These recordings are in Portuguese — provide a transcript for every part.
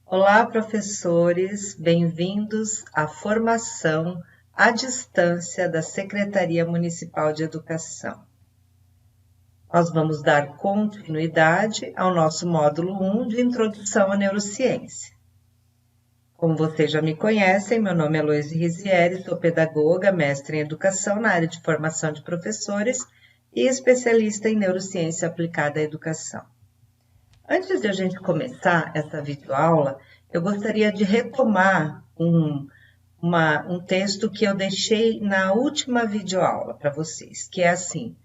Olá, professores, bem-vindos à formação à distância da Secretaria Municipal de Educação. Nós vamos dar continuidade ao nosso módulo 1 de Introdução à Neurociência. Como vocês já me conhecem, meu nome é Heloísa Rizieri, sou pedagoga, mestre em Educação na área de formação de professores e especialista em Neurociência aplicada à educação. Antes de a gente começar essa videoaula, eu gostaria de retomar um texto que eu deixei na última videoaula para vocês, que é assim,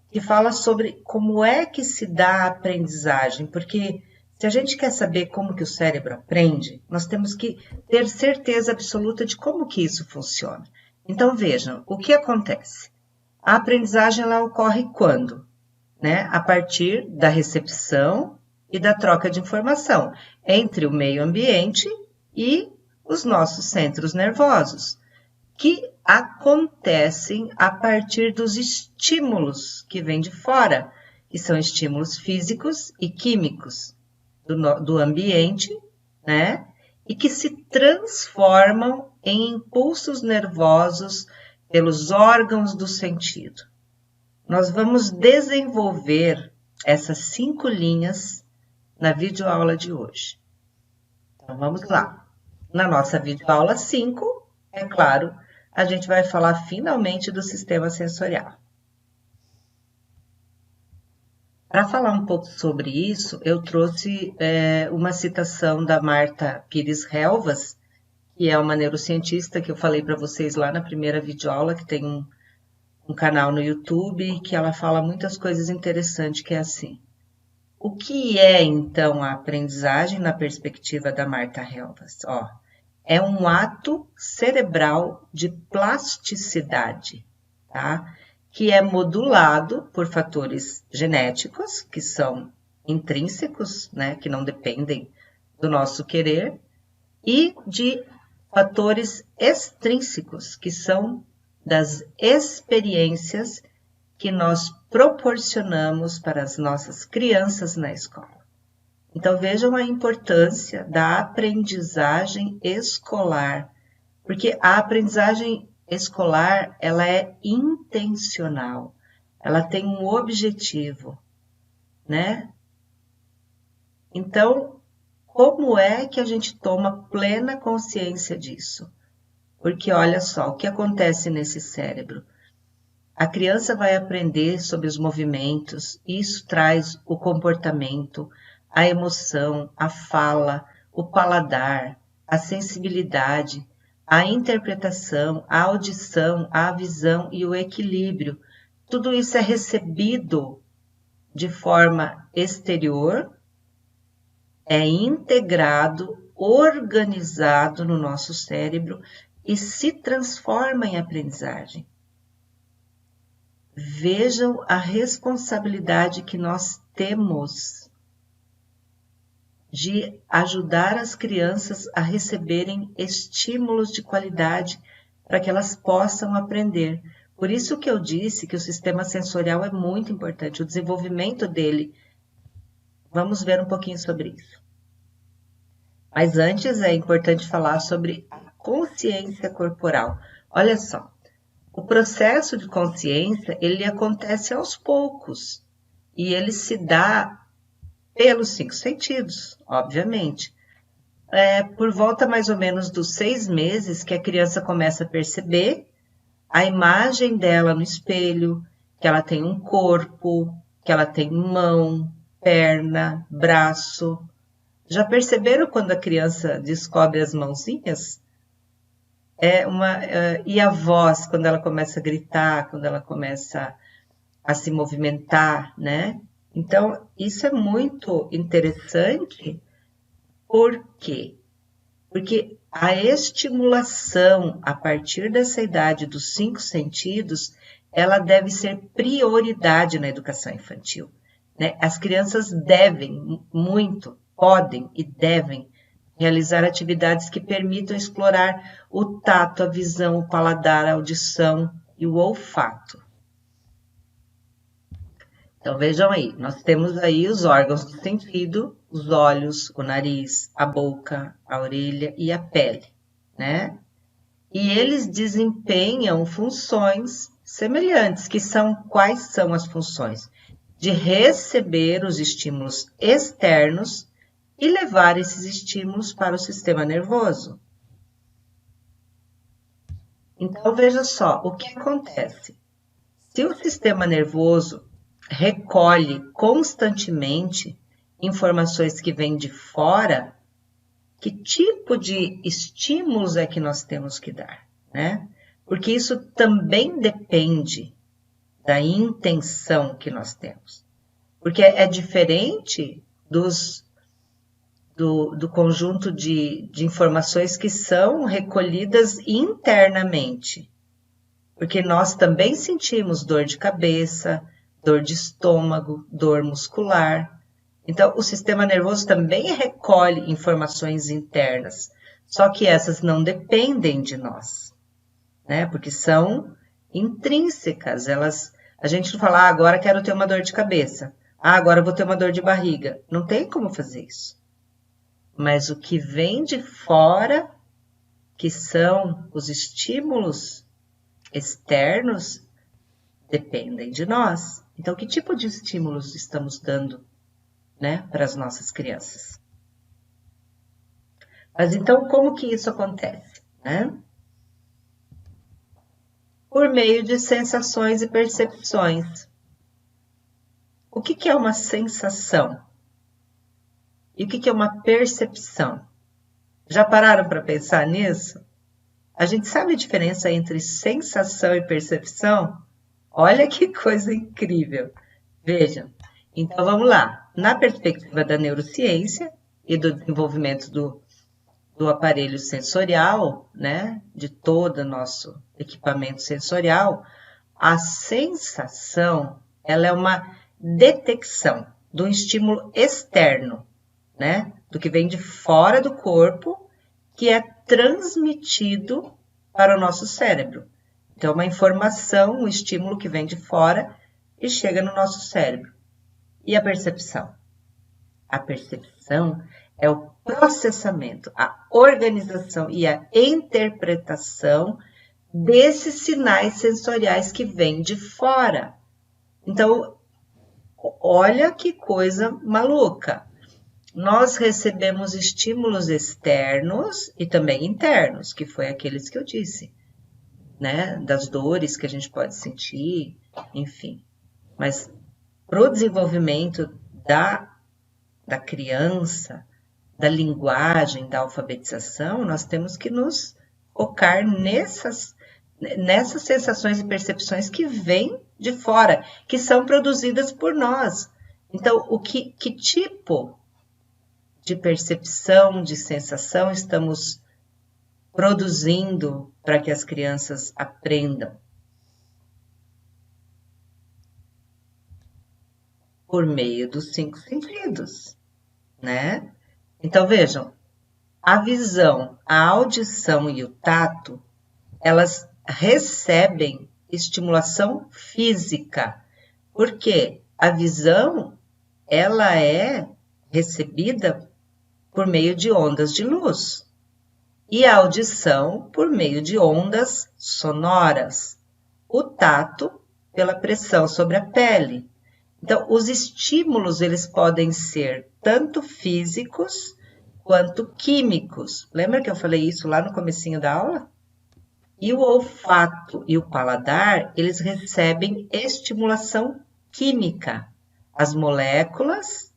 que fala sobre como é que se dá a aprendizagem, porque se a gente quer saber como que o cérebro aprende, nós temos que ter certeza absoluta de como que isso funciona. Então, vejam, o que acontece? A aprendizagem ela ocorre quando? A partir da recepção e da troca de informação entre o meio ambiente e os nossos centros nervosos, que acontecem a partir dos estímulos que vêm de fora, que são estímulos físicos e químicos do ambiente, e que se transformam em impulsos nervosos pelos órgãos do sentido. Nós vamos desenvolver essas 5 linhas na videoaula de hoje. Então, vamos lá. Na nossa videoaula 5, é claro, a gente vai falar finalmente do sistema sensorial. Para falar um pouco sobre isso, eu trouxe uma citação da Marta Pires Relvas, que é uma neurocientista que eu falei para vocês lá na primeira videoaula, que tem um canal no YouTube, que ela fala muitas coisas interessantes, que é assim. O que é, então, a aprendizagem na perspectiva da Marta Relvas? É um ato cerebral de plasticidade, que é modulado por fatores genéticos, que são intrínsecos, que não dependem do nosso querer, e de fatores extrínsecos, que são das experiências que nós proporcionamos para as nossas crianças na escola. Então, vejam a importância da aprendizagem escolar, porque a aprendizagem escolar, ela é intencional, ela tem um objetivo, Então, como é que a gente toma plena consciência disso? Porque olha só, o que acontece nesse cérebro? A criança vai aprender sobre os movimentos, e isso traz o comportamento, a emoção, a fala, o paladar, a sensibilidade, a interpretação, a audição, a visão e o equilíbrio. Tudo isso é recebido de forma exterior, é integrado, organizado no nosso cérebro e se transforma em aprendizagem. Vejam a responsabilidade que nós temos de ajudar as crianças a receberem estímulos de qualidade para que elas possam aprender. Por isso que eu disse que o sistema sensorial é muito importante, o desenvolvimento dele. Vamos ver um pouquinho sobre isso. Mas antes é importante falar sobre a consciência corporal. Olha só. O processo de consciência, ele acontece aos poucos e ele se dá pelos 5 sentidos, obviamente. Por volta mais ou menos dos 6 meses que a criança começa a perceber a imagem dela no espelho, que ela tem um corpo, que ela tem mão, perna, braço. Já perceberam quando a criança descobre as mãozinhas? E a voz, quando ela começa a gritar, quando ela começa a se movimentar, Então, isso é muito interessante. Por quê? Porque a estimulação a partir dessa idade dos 5 sentidos, ela deve ser prioridade na educação infantil. As crianças devem muito, podem e devem realizar atividades que permitam explorar o tato, a visão, o paladar, a audição e o olfato. Então, vejam aí, nós temos aí os órgãos do sentido, os olhos, o nariz, a boca, a orelha e a pele, né? E eles desempenham funções semelhantes, que são quais são as funções? De receber os estímulos externos e levar esses estímulos para o sistema nervoso. Então, veja só, o que acontece? Se o sistema nervoso recolhe constantemente informações que vêm de fora, que tipo de estímulos é que nós temos que dar, né? Porque isso também depende da intenção que nós temos. Porque é diferente do conjunto de informações que são recolhidas internamente. Porque nós também sentimos dor de cabeça, dor de estômago, dor muscular. Então, o sistema nervoso também recolhe informações internas, só que essas não dependem de nós, né? Porque são intrínsecas. A gente não fala, agora quero ter uma dor de cabeça. Agora vou ter uma dor de barriga. Não tem como fazer isso. Mas o que vem de fora, que são os estímulos externos, dependem de nós. Então, que tipo de estímulos estamos dando, né, para as nossas crianças? Mas então, como que isso acontece, né? Por meio de sensações e percepções. O que é uma sensação? E o que é uma percepção? Já pararam para pensar nisso? A gente sabe a diferença entre sensação e percepção? Olha que coisa incrível. Vejam. Então, vamos lá. Na perspectiva da neurociência e do desenvolvimento do aparelho sensorial, né, de todo o nosso equipamento sensorial, a sensação, ela é uma detecção do estímulo externo, né, do que vem de fora do corpo, que é transmitido para o nosso cérebro. Então, uma informação, um estímulo que vem de fora e chega no nosso cérebro. E a percepção? A percepção é o processamento, a organização e a interpretação desses sinais sensoriais que vêm de fora. Então, olha que coisa maluca. Nós recebemos estímulos externos e também internos, que foi aqueles que eu disse, né? Das dores que a gente pode sentir, enfim. Mas para o desenvolvimento da criança, da linguagem, da alfabetização, nós temos que nos focar nessas sensações e percepções que vêm de fora, que são produzidas por nós. Então, que tipo de percepção, de sensação estamos produzindo para que as crianças aprendam? Por meio dos 5 sentidos, né? Então, vejam, a visão, a audição e o tato, elas recebem estimulação física, porque a visão, ela é recebida por meio de ondas de luz, e a audição por meio de ondas sonoras, o tato pela pressão sobre a pele. Então, os estímulos, eles podem ser tanto físicos quanto químicos. Lembra que eu falei isso lá no comecinho da aula? E o olfato e o paladar, eles recebem estimulação química. As moléculas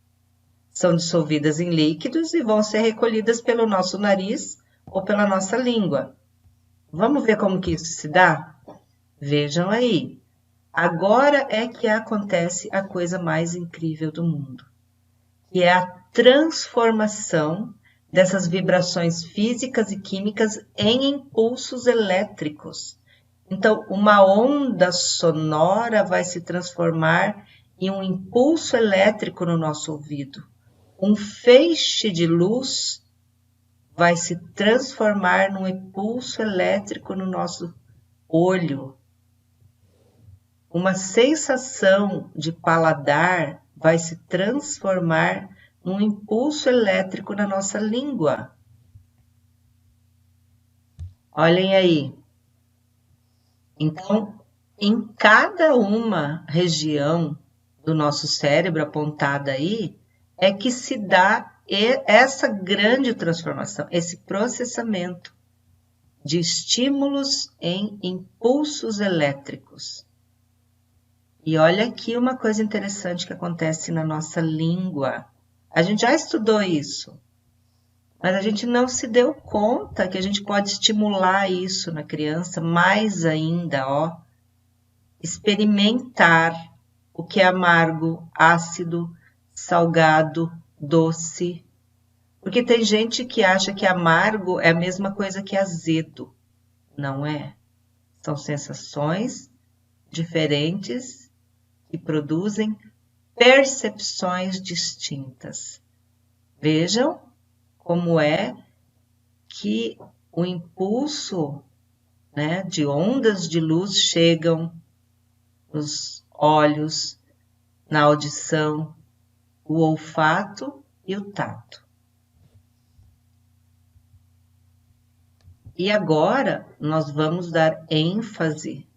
são dissolvidas em líquidos e vão ser recolhidas pelo nosso nariz ou pela nossa língua. Vamos ver como que isso se dá? Vejam aí. Agora é que acontece a coisa mais incrível do mundo, que é a transformação dessas vibrações físicas e químicas em impulsos elétricos. Então, uma onda sonora vai se transformar em um impulso elétrico no nosso ouvido. Um feixe de luz vai se transformar num impulso elétrico no nosso olho. Uma sensação de paladar vai se transformar um impulso elétrico na nossa língua. Olhem aí. Então, em cada uma região do nosso cérebro apontada aí, é que se dá essa grande transformação, esse processamento de estímulos em impulsos elétricos. E olha aqui uma coisa interessante que acontece na nossa língua. A gente já estudou isso, mas a gente não se deu conta que a gente pode estimular isso na criança mais ainda, ó. Experimentar o que é amargo, ácido, salgado, doce. Porque tem gente que acha que amargo é a mesma coisa que azedo. Não é. São sensações diferentes que produzem percepções distintas. Vejam como é que o impulso, né, de ondas de luz chegam nos olhos, na audição, o olfato e o tato. E agora nós vamos dar ênfase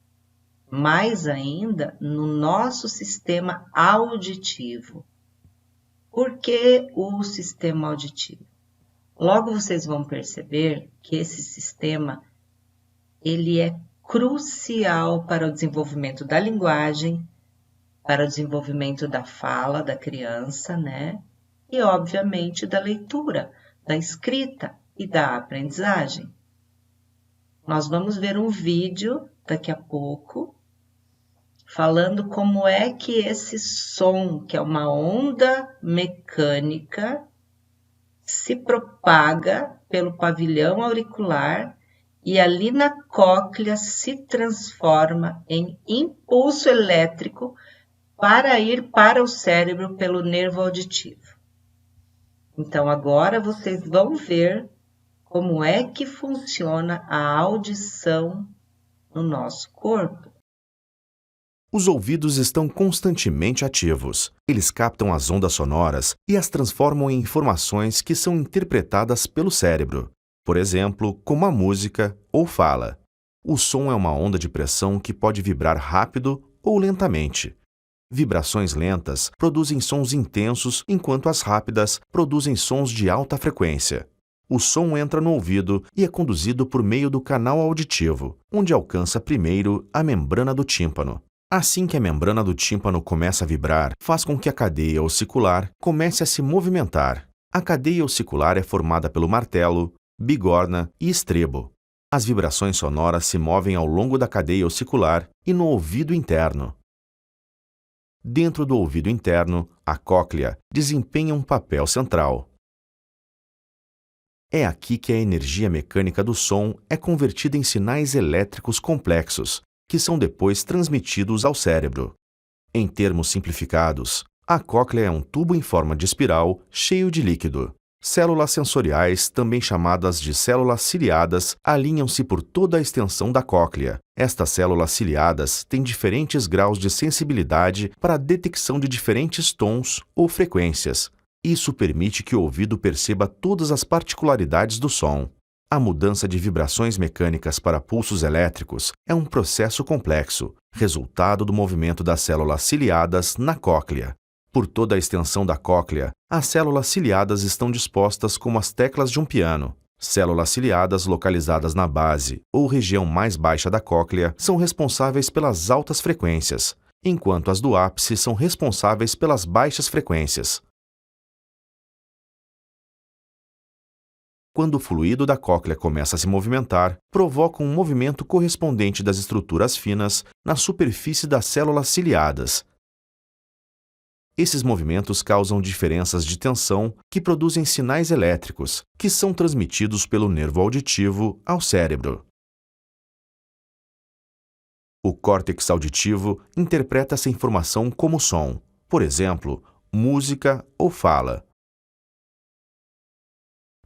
mais ainda no nosso sistema auditivo. Por que o sistema auditivo? Logo vocês vão perceber que esse sistema ele é crucial para o desenvolvimento da linguagem, para o desenvolvimento da fala da criança, né? E obviamente da leitura, da escrita e da aprendizagem. Nós vamos ver um vídeo daqui a pouco falando como é que esse som, que é uma onda mecânica, se propaga pelo pavilhão auricular e ali na cóclea se transforma em impulso elétrico para ir para o cérebro pelo nervo auditivo. Então, agora vocês vão ver como é que funciona a audição no nosso corpo. Os ouvidos estão constantemente ativos. Eles captam as ondas sonoras e as transformam em informações que são interpretadas pelo cérebro. Por exemplo, como a música ou fala. O som é uma onda de pressão que pode vibrar rápido ou lentamente. Vibrações lentas produzem sons intensos, enquanto as rápidas produzem sons de alta frequência. O som entra no ouvido e é conduzido por meio do canal auditivo, onde alcança primeiro a membrana do tímpano. Assim que a membrana do tímpano começa a vibrar, faz com que a cadeia ossicular comece a se movimentar. A cadeia ossicular é formada pelo martelo, bigorna e estrebo. As vibrações sonoras se movem ao longo da cadeia ossicular e no ouvido interno. Dentro do ouvido interno, a cóclea desempenha um papel central. É aqui que a energia mecânica do som é convertida em sinais elétricos complexos, que são depois transmitidos ao cérebro. Em termos simplificados, a cóclea é um tubo em forma de espiral cheio de líquido. Células sensoriais, também chamadas de células ciliadas, alinham-se por toda a extensão da cóclea. Estas células ciliadas têm diferentes graus de sensibilidade para a detecção de diferentes tons ou frequências. Isso permite que o ouvido perceba todas as particularidades do som. A mudança de vibrações mecânicas para pulsos elétricos é um processo complexo, resultado do movimento das células ciliadas na cóclea. Por toda a extensão da cóclea, as células ciliadas estão dispostas como as teclas de um piano. Células ciliadas localizadas na base ou região mais baixa da cóclea são responsáveis pelas altas frequências, enquanto as do ápice são responsáveis pelas baixas frequências. Quando o fluido da cóclea começa a se movimentar, provoca um movimento correspondente das estruturas finas na superfície das células ciliadas. Esses movimentos causam diferenças de tensão que produzem sinais elétricos, que são transmitidos pelo nervo auditivo ao cérebro. O córtex auditivo interpreta essa informação como som, por exemplo, música ou fala.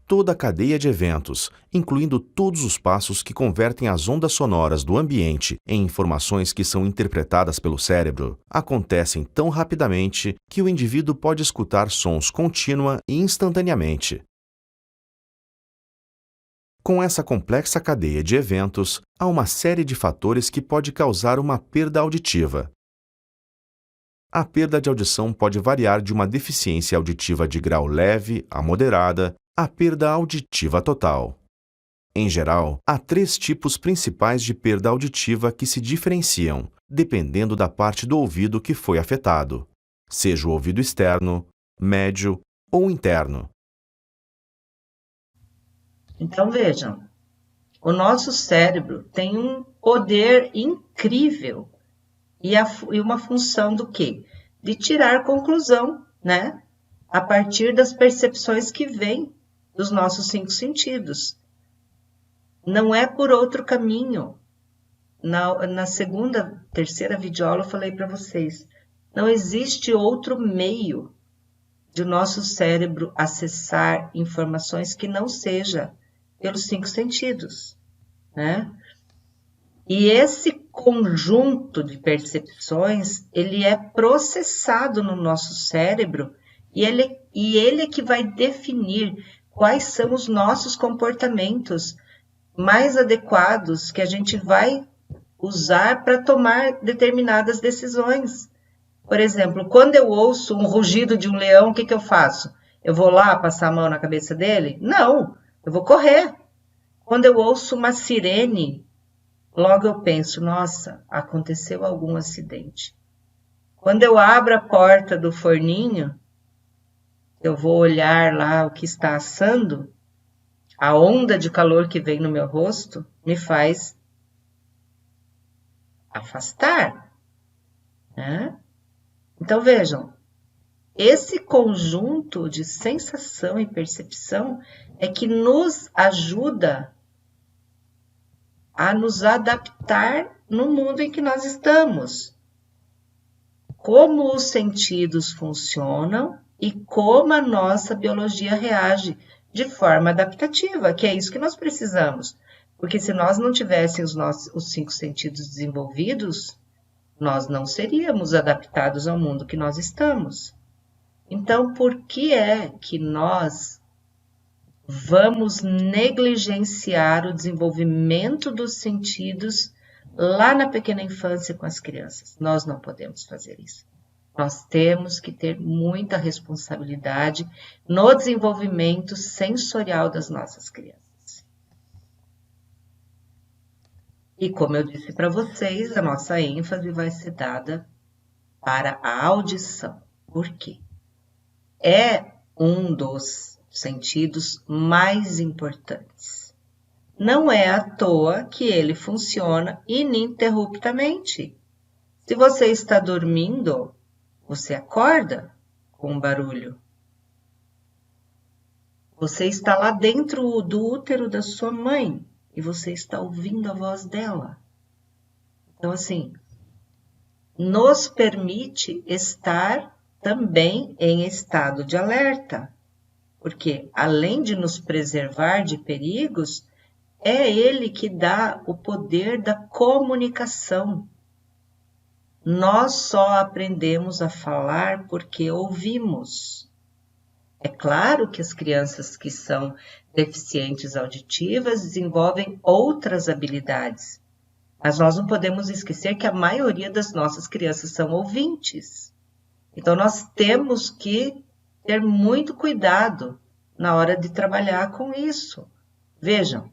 Toda a cadeia de eventos, incluindo todos os passos que convertem as ondas sonoras do ambiente em informações que são interpretadas pelo cérebro, acontecem tão rapidamente que o indivíduo pode escutar sons contínua e instantaneamente. Com essa complexa cadeia de eventos, há uma série de fatores que pode causar uma perda auditiva. A perda de audição pode variar de uma deficiência auditiva de grau leve a moderada à perda auditiva total. Em geral, há 3 tipos principais de perda auditiva que se diferenciam, dependendo da parte do ouvido que foi afetado, seja o ouvido externo, médio ou interno. Então, vejam, o nosso cérebro tem um poder incrível e uma função do quê? De tirar conclusão, né? A partir das percepções que vêm dos nossos 5 sentidos. Não é por outro caminho. Na segunda, terceira videoaula eu falei para vocês, não existe outro meio de o nosso cérebro acessar informações que não seja pelos 5 sentidos, né? E esse conjunto de percepções, ele é processado no nosso cérebro e ele é que vai definir quais são os nossos comportamentos mais adequados que a gente vai usar para tomar determinadas decisões. Por exemplo, quando eu ouço um rugido de um leão, o que eu faço? Eu vou lá passar a mão na cabeça dele? Não, eu vou correr. Quando eu ouço uma sirene, logo eu penso, nossa, aconteceu algum acidente. Quando eu abro a porta do forninho, eu vou olhar lá o que está assando, a onda de calor que vem no meu rosto me faz afastar, né? Então, vejam, esse conjunto de sensação e percepção é que nos ajuda a nos adaptar no mundo em que nós estamos. Como os sentidos funcionam e como a nossa biologia reage de forma adaptativa, que é isso que nós precisamos. Porque se nós não tivéssemos os 5 sentidos desenvolvidos, nós não seríamos adaptados ao mundo que nós estamos. Então, por que é que nós vamos negligenciar o desenvolvimento dos sentidos lá na pequena infância com as crianças? Nós não podemos fazer isso. Nós temos que ter muita responsabilidade no desenvolvimento sensorial das nossas crianças. E como eu disse para vocês, a nossa ênfase vai ser dada para a audição. Por quê? É um dos sentidos mais importantes. Não é à toa que ele funciona ininterruptamente. Se você está dormindo, você acorda com um barulho. Você está lá dentro do útero da sua mãe e você está ouvindo a voz dela. Então, assim, nos permite estar também em estado de alerta, porque além de nos preservar de perigos, é ele que dá o poder da comunicação. Nós só aprendemos a falar porque ouvimos. É claro que as crianças que são deficientes auditivas desenvolvem outras habilidades, mas nós não podemos esquecer que a maioria das nossas crianças são ouvintes. Então, nós temos que ter muito cuidado na hora de trabalhar com isso. Vejam,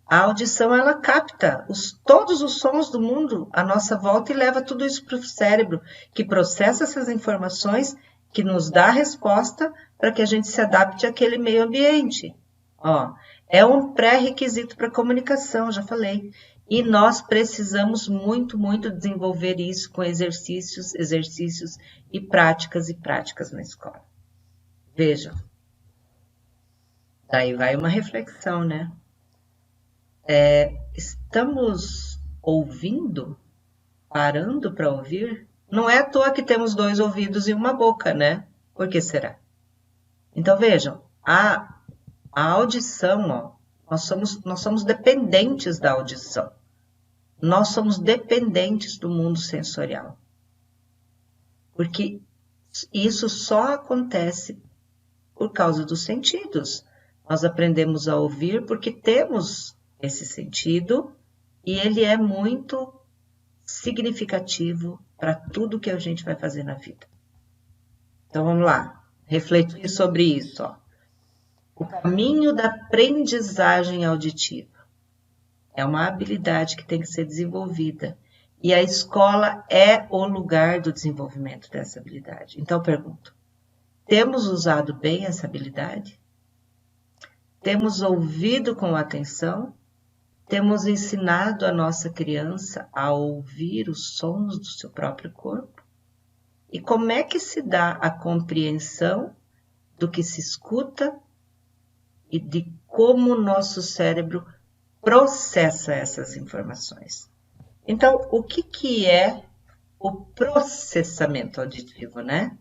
a audição, ela capta todos os sons do mundo à nossa volta e leva tudo isso para o cérebro, que processa essas informações, que nos dá a resposta para que a gente se adapte àquele meio ambiente. Ó, é um pré-requisito para a comunicação, já falei. E nós precisamos muito, muito desenvolver isso com exercícios e práticas na escola. Vejam. Daí vai uma reflexão, né? Estamos ouvindo? Parando para ouvir? Não é à toa que temos 2 ouvidos e uma boca, né? Por que será? Então, vejam, a A audição, ó, nós somos dependentes da audição. Nós somos dependentes do mundo sensorial. Porque isso só acontece por causa dos sentidos. Nós aprendemos a ouvir porque temos esse sentido e ele é muito significativo para tudo que a gente vai fazer na vida. Então vamos lá, refletir sobre isso. Ó. O caminho da aprendizagem auditiva é uma habilidade que tem que ser desenvolvida e a escola é o lugar do desenvolvimento dessa habilidade. Então eu pergunto, temos usado bem essa habilidade? Temos ouvido com atenção? Temos ensinado a nossa criança a ouvir os sons do seu próprio corpo? E como é que se dá a compreensão do que se escuta e de como o nosso cérebro processa essas informações? Então, o que é o processamento auditivo, né?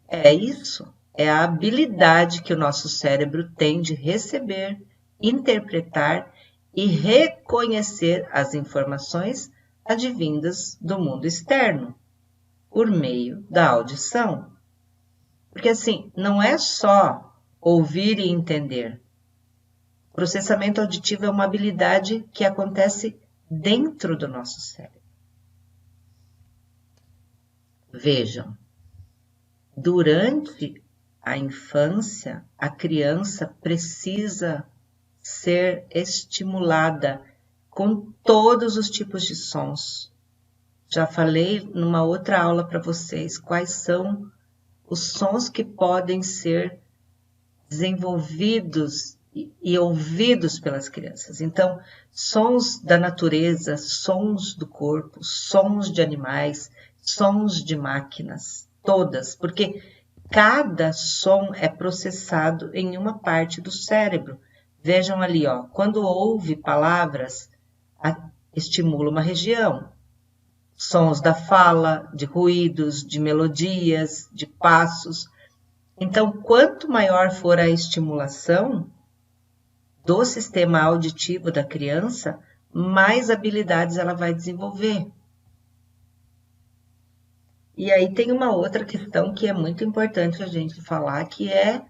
É isso, é a habilidade que o nosso cérebro tem de receber, interpretar e reconhecer as informações advindas do mundo externo, por meio da audição. Porque assim, não é só ouvir e entender. O processamento auditivo é uma habilidade que acontece dentro do nosso cérebro. Vejam, durante a infância, a criança precisa ser estimulada com todos os tipos de sons. Já falei numa outra aula para vocês quais são os sons que podem ser desenvolvidos e ouvidos pelas crianças. Então, sons da natureza, sons do corpo, sons de animais, sons de máquinas, todas, porque cada som é processado em uma parte do cérebro. Vejam ali, ó, quando ouve palavras, estimula uma região. Sons da fala, de ruídos, de melodias, de passos. Então, quanto maior for a estimulação do sistema auditivo da criança, mais habilidades ela vai desenvolver. E aí tem uma outra questão que é muito importante a gente falar, que é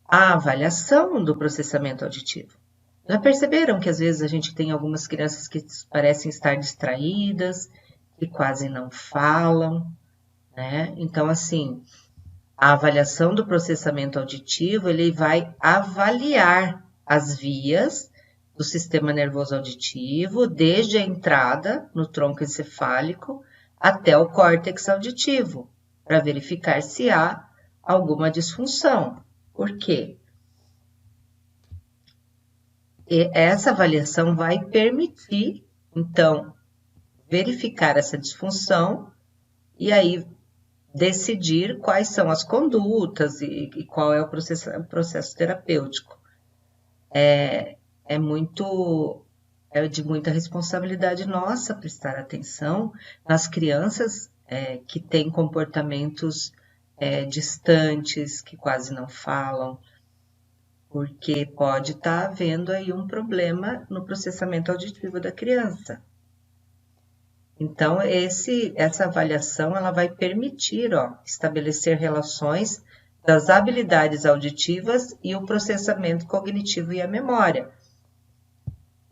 a avaliação do processamento auditivo. Já perceberam que às vezes a gente tem algumas crianças que parecem estar distraídas, que quase não falam, né? Então, assim, a avaliação do processamento auditivo, ele vai avaliar as vias do sistema nervoso auditivo, desde a entrada no tronco encefálico até o córtex auditivo, para verificar se há alguma disfunção. Por quê? E essa avaliação vai permitir, então, verificar essa disfunção e aí decidir quais são as condutas e qual é o processo terapêutico. É de muita responsabilidade nossa prestar atenção nas crianças que têm comportamentos distantes, que quase não falam, porque pode estar havendo aí um problema no processamento auditivo da criança. Então, essa avaliação ela vai permitir estabelecer relações das habilidades auditivas e o processamento cognitivo e a memória.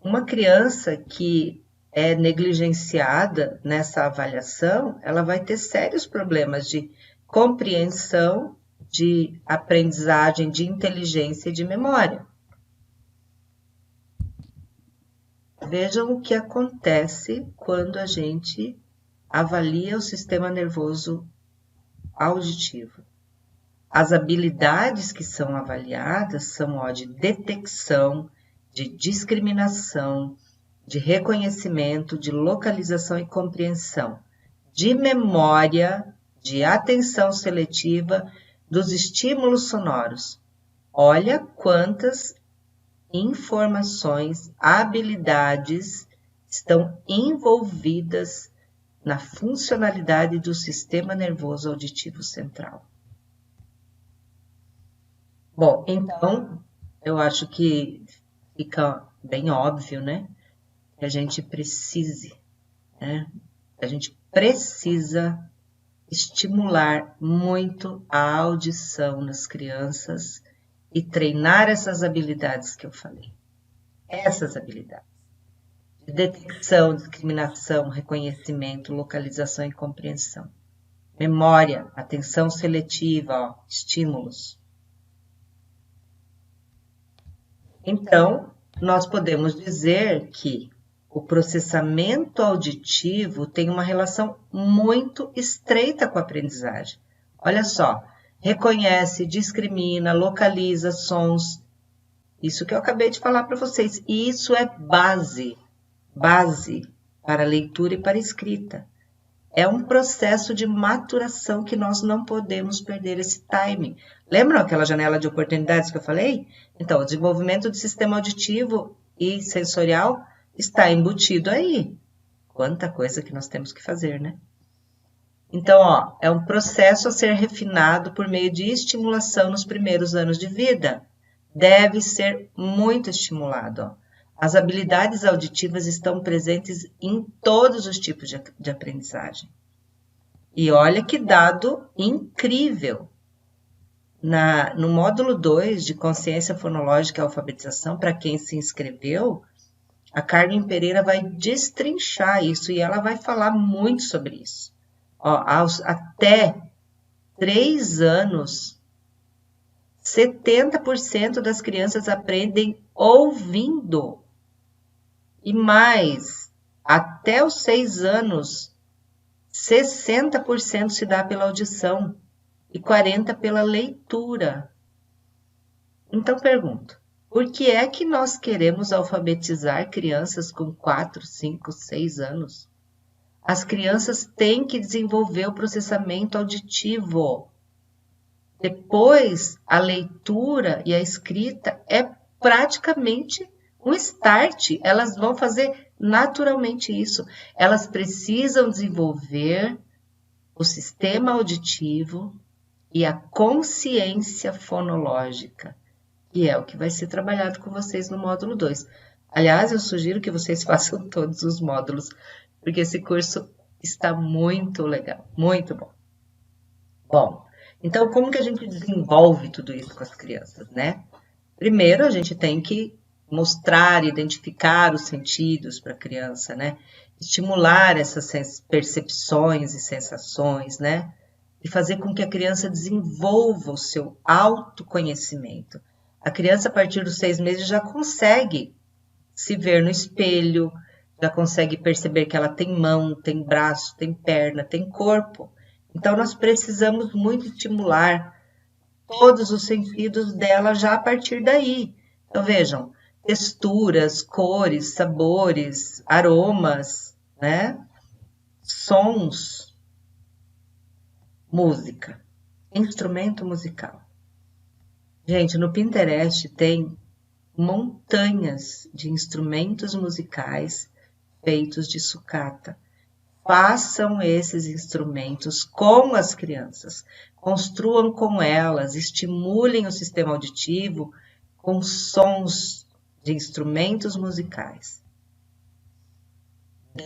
Uma criança que é negligenciada nessa avaliação, ela vai ter sérios problemas de compreensão, de aprendizagem, de inteligência e de memória. Vejam o que acontece quando a gente avalia o sistema nervoso auditivo. As habilidades que são avaliadas são de detecção, de discriminação, de reconhecimento, de localização e compreensão, de memória, de atenção seletiva, dos estímulos sonoros. Olha quantas informações, habilidades estão envolvidas na funcionalidade do sistema nervoso auditivo central. Bom, então, eu acho que fica bem óbvio, né? Que a gente precise, né? A gente precisa estimular muito a audição nas crianças e treinar essas habilidades que eu falei. Essas habilidades de detecção, discriminação, reconhecimento, localização e compreensão. Memória, atenção seletiva, ó, estímulos. Então, nós podemos dizer que o processamento auditivo tem uma relação muito estreita com a aprendizagem. Olha só, reconhece, discrimina, localiza sons. Isso que eu acabei de falar para vocês. E isso é base para leitura e para escrita. É um processo de maturação que nós não podemos perder esse timing. Lembram aquela janela de oportunidades que eu falei? Então, o desenvolvimento do sistema auditivo e sensorial está embutido aí. Quanta coisa que nós temos que fazer, né? Então, ó, é um processo a ser refinado por meio de estimulação nos primeiros anos de vida. Deve ser muito estimulado, ó. As habilidades auditivas estão presentes em todos os tipos de aprendizagem. E olha que dado incrível! No módulo 2 de Consciência Fonológica e Alfabetização, para quem se inscreveu, a Carmen Pereira vai destrinchar isso e ela vai falar muito sobre isso. Ó, até 3 anos, 70% das crianças aprendem ouvindo. E mais, até os 6 anos, 60% se dá pela audição e 40% pela leitura. Então, pergunto, por que é que nós queremos alfabetizar crianças com 4, 5, 6 anos? As crianças têm que desenvolver o processamento auditivo. Depois, a leitura e a escrita é praticamente um start, elas vão fazer naturalmente isso. Elas precisam desenvolver o sistema auditivo e a consciência fonológica, que é o que vai ser trabalhado com vocês no módulo 2. Aliás, eu sugiro que vocês façam todos os módulos, porque esse curso está muito legal, muito bom. Bom, então como que a gente desenvolve tudo isso com as crianças, né? Primeiro, a gente tem que mostrar, identificar os sentidos para a criança, né? Estimular essas percepções e sensações, né? E fazer com que a criança desenvolva o seu autoconhecimento. A criança, a partir dos 6 meses, já consegue se ver no espelho, já consegue perceber que ela tem mão, tem braço, tem perna, tem corpo. Então, nós precisamos muito estimular todos os sentidos dela já a partir daí. Então, vejam, texturas, cores, sabores, aromas, né? Sons, música, instrumento musical. Gente, no Pinterest tem montanhas de instrumentos musicais feitos de sucata. Façam esses instrumentos com as crianças, construam com elas, estimulem o sistema auditivo com sons de instrumentos musicais.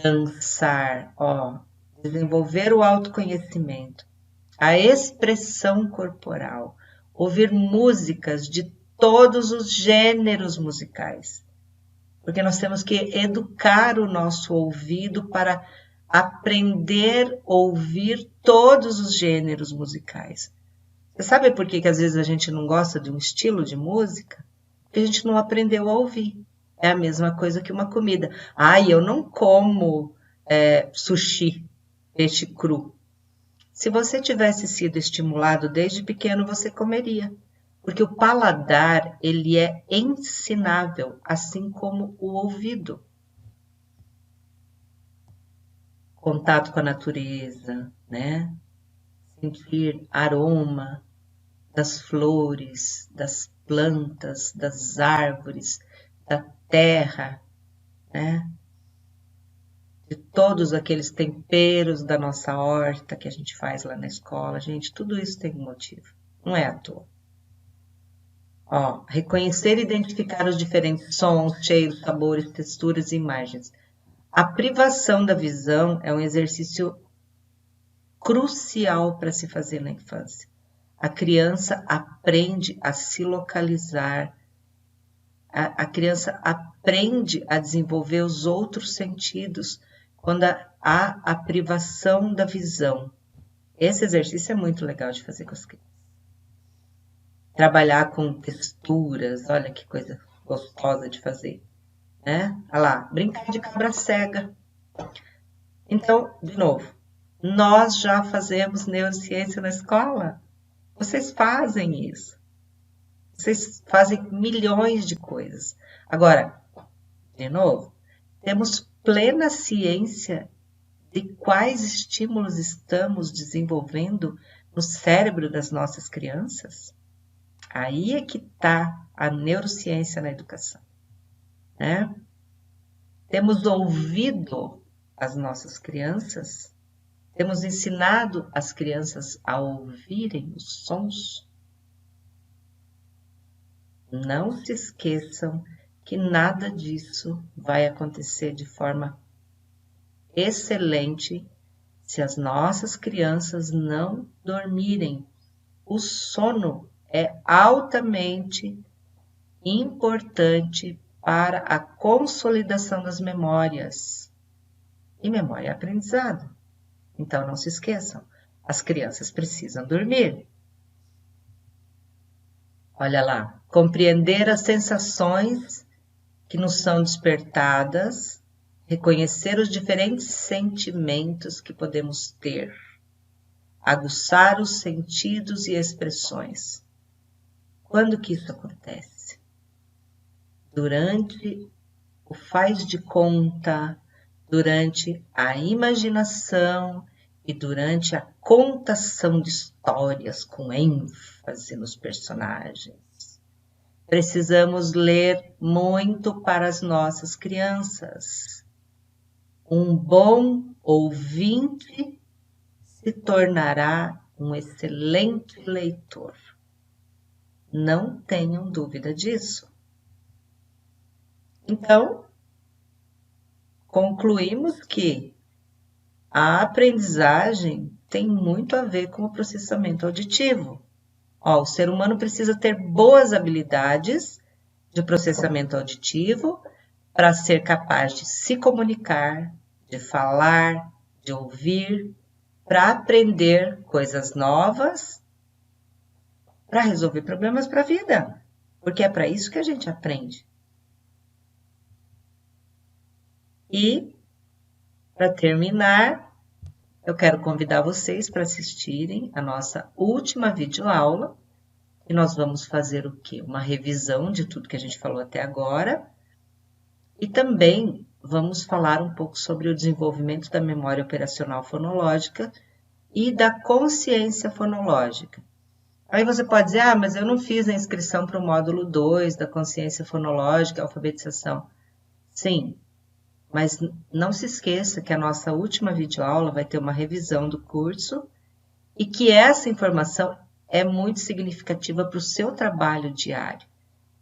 Dançar, ó, desenvolver o autoconhecimento, a expressão corporal, ouvir músicas de todos os gêneros musicais, porque nós temos que educar o nosso ouvido para aprender a ouvir todos os gêneros musicais. Você sabe por que às vezes a gente não gosta de um estilo de música? Porque a gente não aprendeu a ouvir. É a mesma coisa que uma comida. Eu não como sushi, peixe cru. Se você tivesse sido estimulado desde pequeno, você comeria. Porque o paladar, ele é ensinável, assim como o ouvido. Contato com a natureza, né? Sentir aroma das flores, das plantas, das árvores, da terra, né? De todos aqueles temperos da nossa horta que a gente faz lá na escola. Gente, tudo isso tem um motivo, não é à toa. Ó, reconhecer e identificar os diferentes sons, cheiros, sabores, texturas e imagens. A privação da visão é um exercício crucial para se fazer na infância. A criança aprende a se localizar, a criança aprende a desenvolver os outros sentidos quando há a privação da visão. Esse exercício é muito legal de fazer com as crianças. Trabalhar com texturas, olha que coisa gostosa de fazer, né? Olha lá, brincar de cabra cega. Então, de novo, nós já fazemos neurociência na escola. Vocês fazem isso. Vocês fazem milhões de coisas. Agora, de novo, temos plena ciência de quais estímulos estamos desenvolvendo no cérebro das nossas crianças? Aí é que está a neurociência na educação, né? Temos ouvido as nossas crianças? Temos ensinado as crianças a ouvirem os sons? Não se esqueçam que nada disso vai acontecer de forma excelente se as nossas crianças não dormirem. O sono é altamente importante para a consolidação das memórias. E memória é aprendizado. Então, não se esqueçam, as crianças precisam dormir. Olha lá, compreender as sensações que nos são despertadas, reconhecer os diferentes sentimentos que podemos ter, aguçar os sentidos e expressões. Quando que isso acontece? Durante o faz de conta, durante a imaginação e durante a contação de histórias com ênfase nos personagens. Precisamos ler muito para as nossas crianças. Um bom ouvinte se tornará um excelente leitor. Não tenham dúvida disso. Então, concluímos que a aprendizagem tem muito a ver com o processamento auditivo. Ó, o ser humano precisa ter boas habilidades de processamento auditivo para ser capaz de se comunicar, de falar, de ouvir, para aprender coisas novas, para resolver problemas para a vida, porque é para isso que a gente aprende. E, para terminar, eu quero convidar vocês para assistirem a nossa última videoaula, e nós vamos fazer o quê? Uma revisão de tudo que a gente falou até agora, e também vamos falar um pouco sobre o desenvolvimento da memória operacional fonológica e da consciência fonológica. Aí você pode dizer, mas eu não fiz a inscrição para o módulo 2 da consciência fonológica, alfabetização. Sim, mas não se esqueça que a nossa última videoaula vai ter uma revisão do curso e que essa informação é muito significativa para o seu trabalho diário.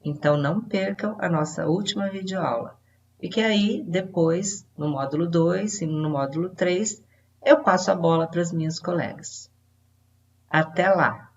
Então, não percam a nossa última videoaula. E que aí, depois, no módulo 2 e no módulo 3, eu passo a bola para as minhas colegas. Até lá!